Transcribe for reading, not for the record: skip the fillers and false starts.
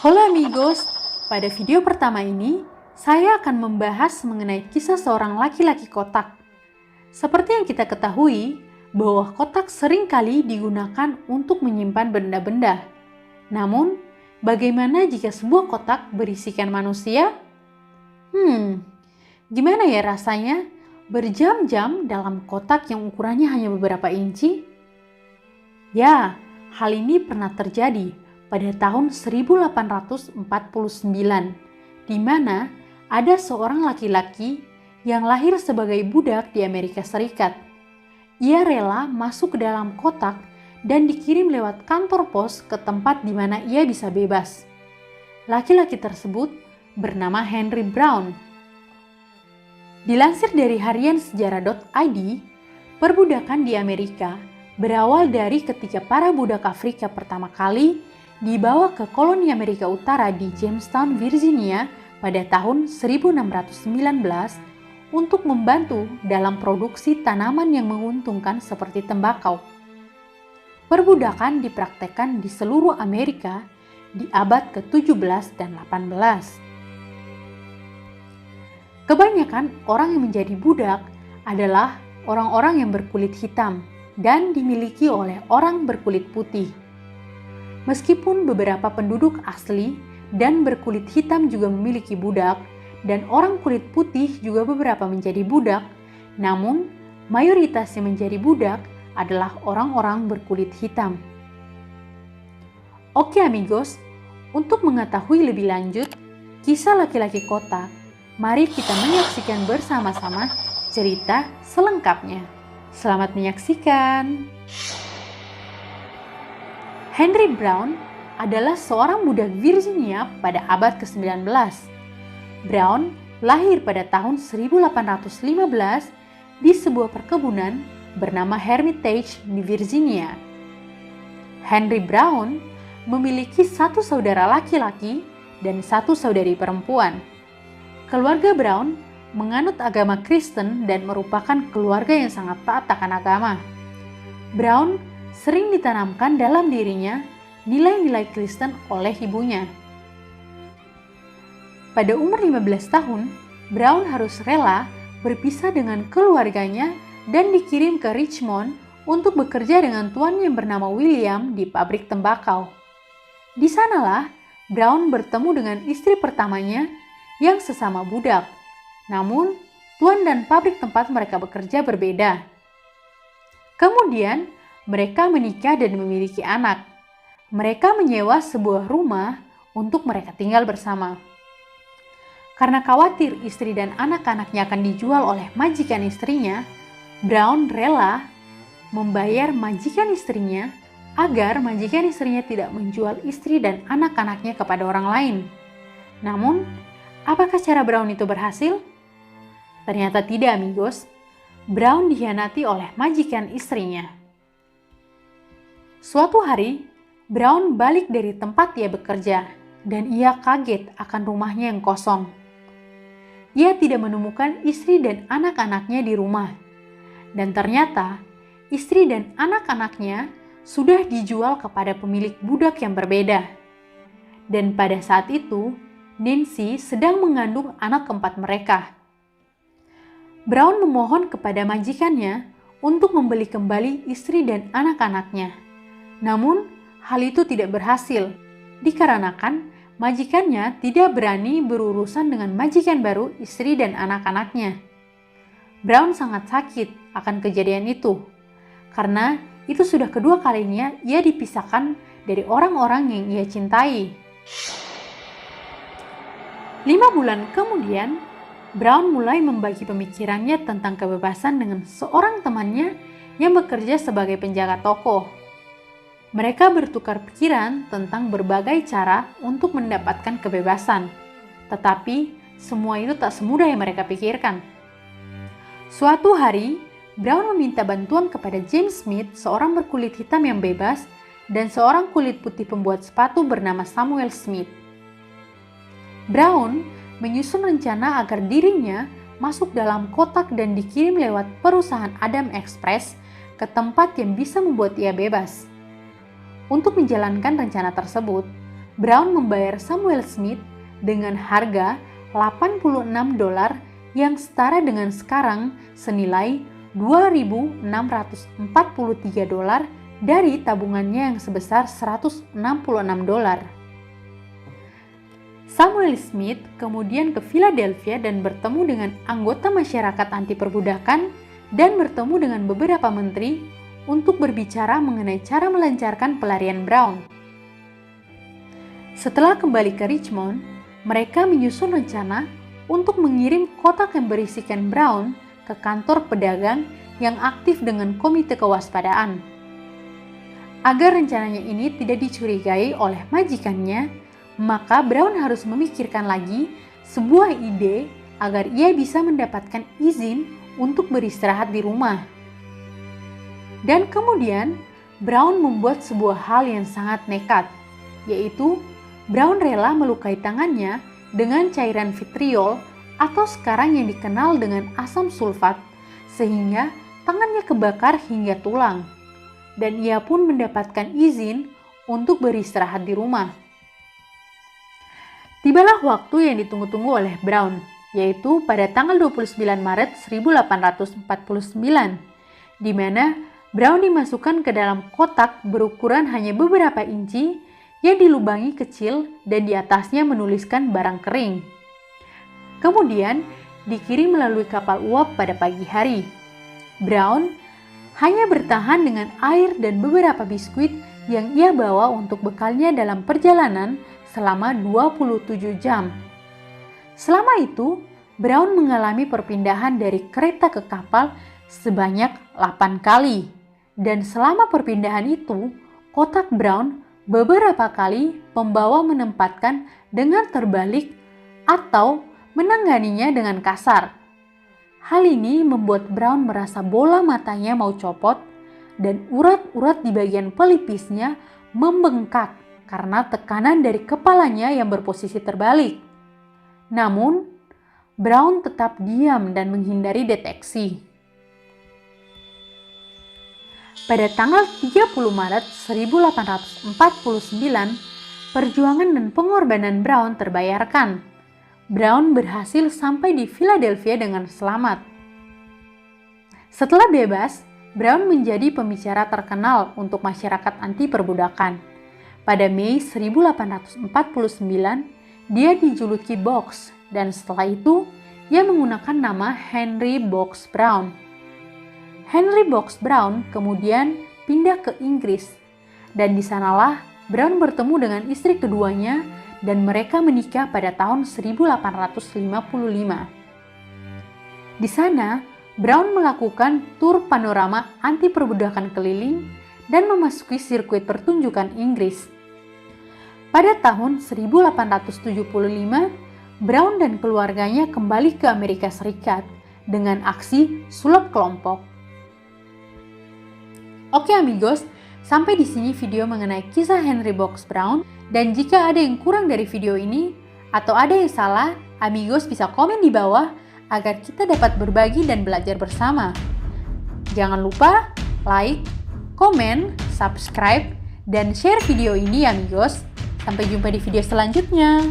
Halo amigos, pada video pertama ini saya akan membahas mengenai kisah seorang laki-laki kotak. Seperti yang kita ketahui, bahwa kotak seringkali digunakan untuk menyimpan benda-benda. Namun, bagaimana jika sebuah kotak berisikan manusia? Gimana ya rasanya berjam-jam dalam kotak yang ukurannya hanya beberapa inci? Ya, hal ini pernah terjadi pada tahun 1849, di mana ada seorang laki-laki yang lahir sebagai budak di Amerika Serikat. Ia rela masuk ke dalam kotak dan dikirim lewat kantor pos ke tempat di mana ia bisa bebas. Laki-laki tersebut bernama Henry Brown. Dilansir dari harian sejarah.id, perbudakan di Amerika berawal dari ketika para budak Afrika pertama kali dibawa ke koloni Amerika Utara di Jamestown, Virginia pada tahun 1619 untuk membantu dalam produksi tanaman yang menguntungkan seperti tembakau. Perbudakan dipraktekkan di seluruh Amerika di abad ke-17 dan 18. Kebanyakan orang yang menjadi budak adalah orang-orang yang berkulit hitam dan dimiliki oleh orang berkulit putih. Meskipun beberapa penduduk asli dan berkulit hitam juga memiliki budak, dan orang kulit putih juga beberapa menjadi budak, namun mayoritas yang menjadi budak adalah orang-orang berkulit hitam. Oke amigos, untuk mengetahui lebih lanjut kisah laki-laki kotak, mari kita menyaksikan bersama-sama cerita selengkapnya. Selamat menyaksikan. Henry Brown adalah seorang budak Virginia pada abad ke-19. Brown lahir pada tahun 1815 di sebuah perkebunan bernama Hermitage di Virginia. Henry Brown memiliki satu saudara laki-laki dan satu saudari perempuan. Keluarga Brown menganut agama Kristen dan merupakan keluarga yang sangat taat akan agama. Brown sering ditanamkan dalam dirinya nilai-nilai Kristen oleh ibunya. Pada umur 15 tahun, Brown harus rela berpisah dengan keluarganya dan dikirim ke Richmond untuk bekerja dengan tuan yang bernama William di pabrik tembakau. Di sanalah Brown bertemu dengan istri pertamanya yang sesama budak. Namun, tuan dan pabrik tempat mereka bekerja berbeda. Kemudian, mereka menikah dan memiliki anak. Mereka menyewa sebuah rumah untuk mereka tinggal bersama. Karena khawatir istri dan anak-anaknya akan dijual oleh majikan istrinya, Brown rela membayar majikan istrinya agar majikan istrinya tidak menjual istri dan anak-anaknya kepada orang lain. Namun, apakah cara Brown itu berhasil? Ternyata tidak, amigos. Brown dikhianati oleh majikan istrinya. Suatu hari, Brown balik dari tempat ia bekerja dan ia kaget akan rumahnya yang kosong. Ia tidak menemukan istri dan anak-anaknya di rumah. Dan ternyata, istri dan anak-anaknya sudah dijual kepada pemilik budak yang berbeda. Dan pada saat itu, Nancy sedang mengandung anak keempat mereka. Brown memohon kepada majikannya untuk membeli kembali istri dan anak-anaknya. Namun, hal itu tidak berhasil dikarenakan majikannya tidak berani berurusan dengan majikan baru istri dan anak-anaknya. Brown sangat sakit akan kejadian itu, karena itu sudah kedua kalinya ia dipisahkan dari orang-orang yang ia cintai. 5 bulan kemudian, Brown mulai membagi pemikirannya tentang kebebasan dengan seorang temannya yang bekerja sebagai penjaga toko. Mereka bertukar pikiran tentang berbagai cara untuk mendapatkan kebebasan, tetapi semua itu tak semudah yang mereka pikirkan. Suatu hari, Brown meminta bantuan kepada James Smith, seorang berkulit hitam yang bebas, dan seorang kulit putih pembuat sepatu bernama Samuel Smith. Brown menyusun rencana agar dirinya masuk dalam kotak dan dikirim lewat perusahaan Adam Express ke tempat yang bisa membuat ia bebas. Untuk menjalankan rencana tersebut, Brown membayar Samuel Smith dengan harga $86 yang setara dengan sekarang senilai $2.643 dari tabungannya yang sebesar $166. Samuel Smith kemudian ke Philadelphia dan bertemu dengan anggota masyarakat anti perbudakan dan bertemu dengan beberapa menteri untuk berbicara mengenai cara melancarkan pelarian Brown. Setelah kembali ke Richmond, mereka menyusun rencana untuk mengirim kotak yang berisikan Brown ke kantor pedagang yang aktif dengan komite kewaspadaan. Agar rencananya ini tidak dicurigai oleh majikannya, maka Brown harus memikirkan lagi sebuah ide agar ia bisa mendapatkan izin untuk beristirahat di rumah. Dan kemudian, Brown membuat sebuah hal yang sangat nekat, yaitu Brown rela melukai tangannya dengan cairan vitriol atau sekarang yang dikenal dengan asam sulfat, sehingga tangannya kebakar hingga tulang. Dan ia pun mendapatkan izin untuk beristirahat di rumah. Tibalah waktu yang ditunggu-tunggu oleh Brown, yaitu pada tanggal 29 Maret 1849, di mana Brown dimasukkan ke dalam kotak berukuran hanya beberapa inci yang dilubangi kecil dan di atasnya menuliskan barang kering. Kemudian dikirim melalui kapal uap pada pagi hari. Brown hanya bertahan dengan air dan beberapa biskuit yang ia bawa untuk bekalnya dalam perjalanan selama 27 jam. Selama itu, Brown mengalami perpindahan dari kereta ke kapal sebanyak 8 kali. Dan selama perpindahan itu, kotak Brown beberapa kali pembawa menempatkan dengan terbalik atau menanganinya dengan kasar. Hal ini membuat Brown merasa bola matanya mau copot dan urat-urat di bagian pelipisnya membengkak karena tekanan dari kepalanya yang berposisi terbalik. Namun, Brown tetap diam dan menghindari deteksi. Pada tanggal 30 Maret 1849, perjuangan dan pengorbanan Brown terbayarkan. Brown berhasil sampai di Philadelphia dengan selamat. Setelah bebas, Brown menjadi pembicara terkenal untuk masyarakat anti perbudakan. Pada Mei 1849, dia dijuluki Box dan setelah itu ia menggunakan nama Henry Box Brown. Henry Box Brown kemudian pindah ke Inggris dan di sanalah Brown bertemu dengan istri keduanya dan mereka menikah pada tahun 1855. Di sana, Brown melakukan tur panorama anti perbudakan keliling dan memasuki sirkuit pertunjukan Inggris. Pada tahun 1875, Brown dan keluarganya kembali ke Amerika Serikat dengan aksi sulap kelompok. Oke amigos, sampai di sini video mengenai kisah Henry Box Brown, dan jika ada yang kurang dari video ini atau ada yang salah, amigos bisa komen di bawah agar kita dapat berbagi dan belajar bersama. Jangan lupa like, komen, subscribe, dan share video ini amigos. Sampai jumpa di video selanjutnya.